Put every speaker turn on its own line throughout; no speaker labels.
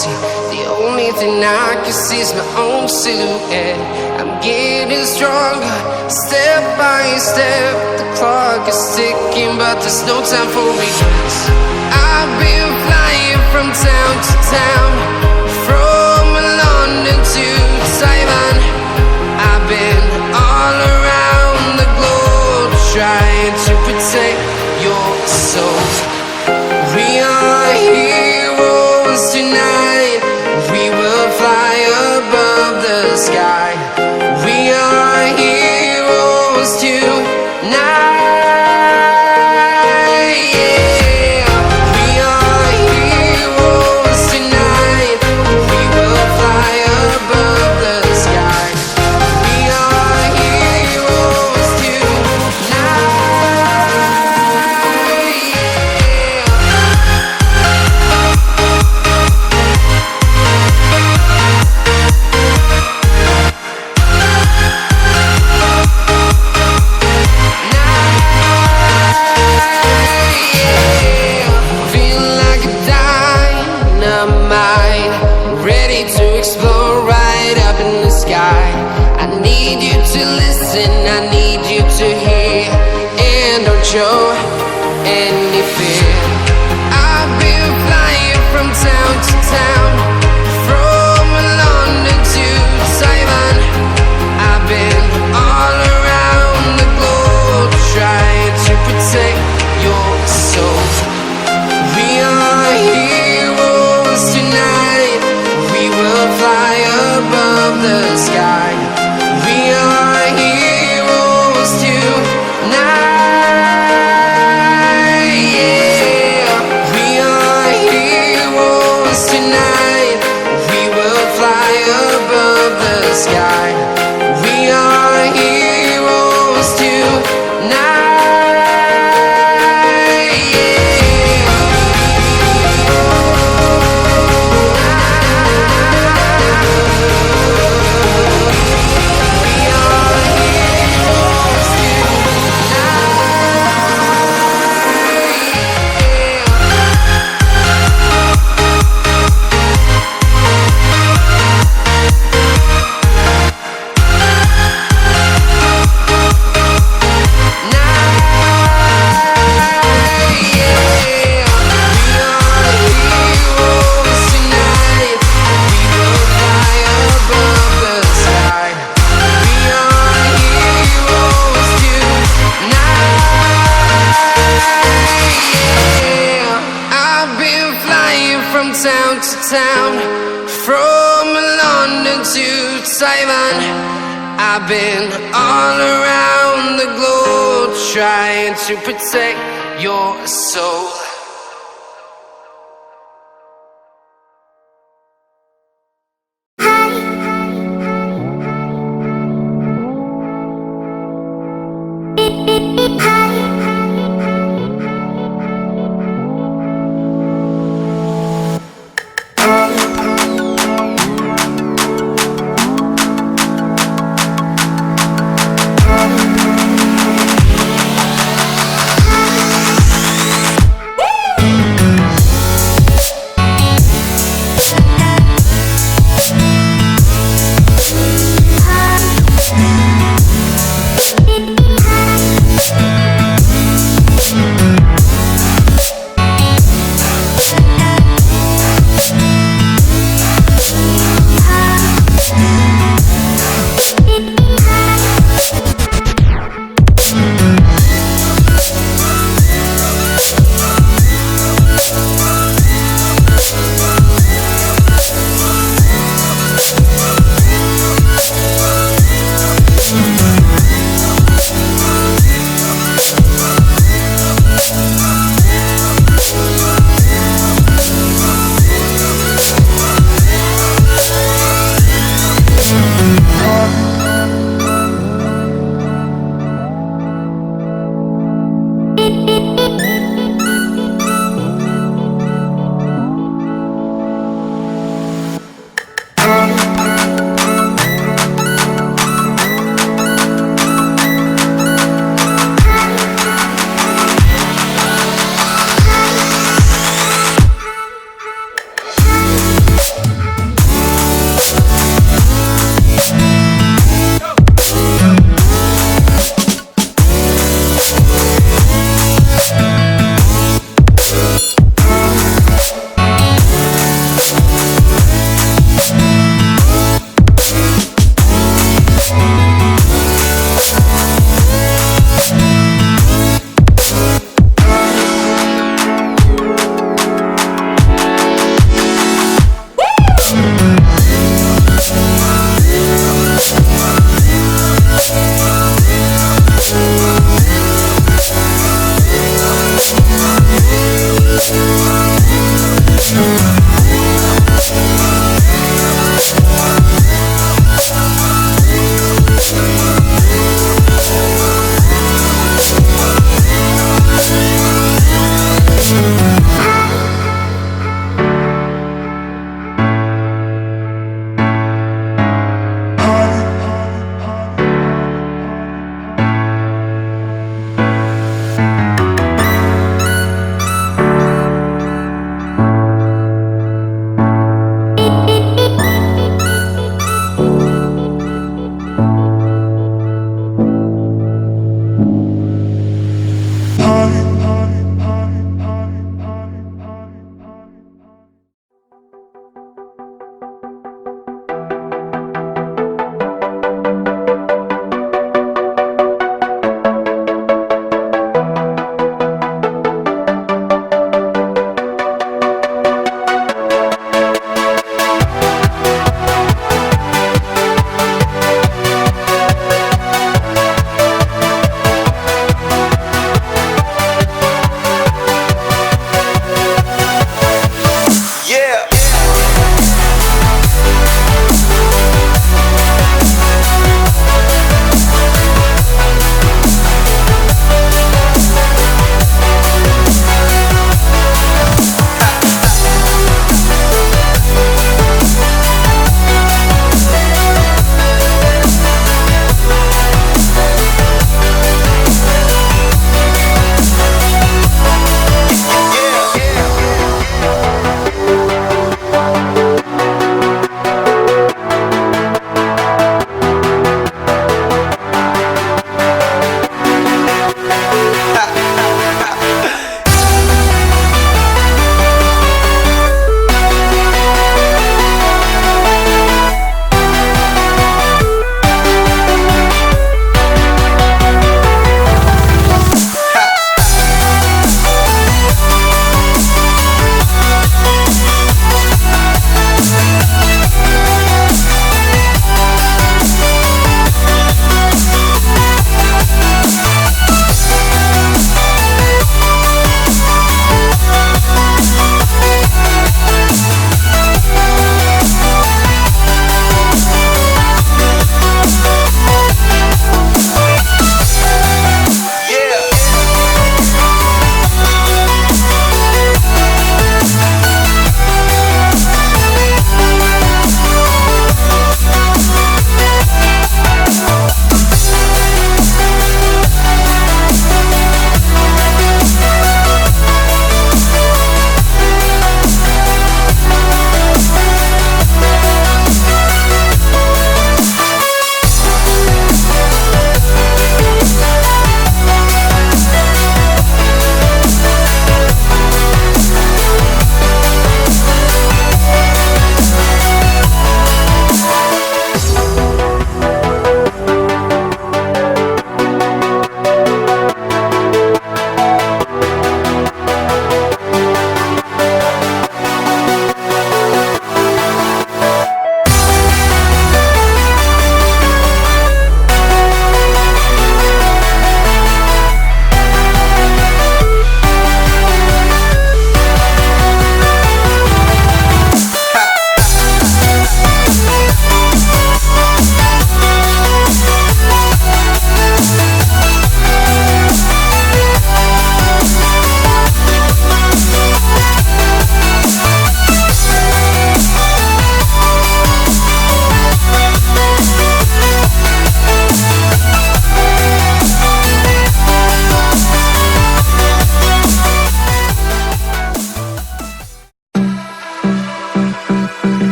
see. The only thing I can see is my own silhouette. I'm getting stronger, step by step. The clock is ticking, but there's no time for regrets. I've been flying from town to town, from London to Taiwan. I've been all around the globe, trying to protect your soul. We are heroes tonight. We will fly above the sky. We are heroes tonight. Yeah. We are heroes tonight. We will fly above the sky. We are heroes tonight. Show any fear. I've been flying from town to town, from London to Taiwan. I've been all around the globe, trying to protect your soul. We are heroes tonight. We will fly above the sky. We are heroes tonight. Sky. We are heroes tonight. Yeah. We are heroes town to town, from London to Taiwan. I've been all around the globe, trying to protect your soul.
Woo!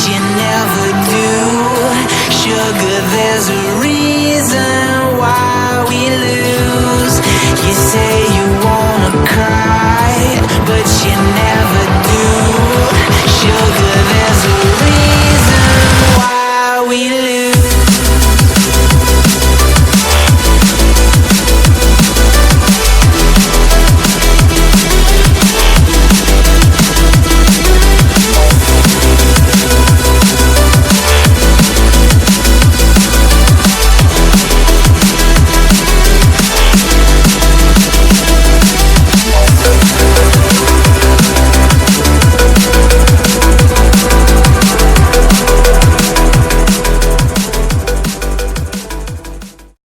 you never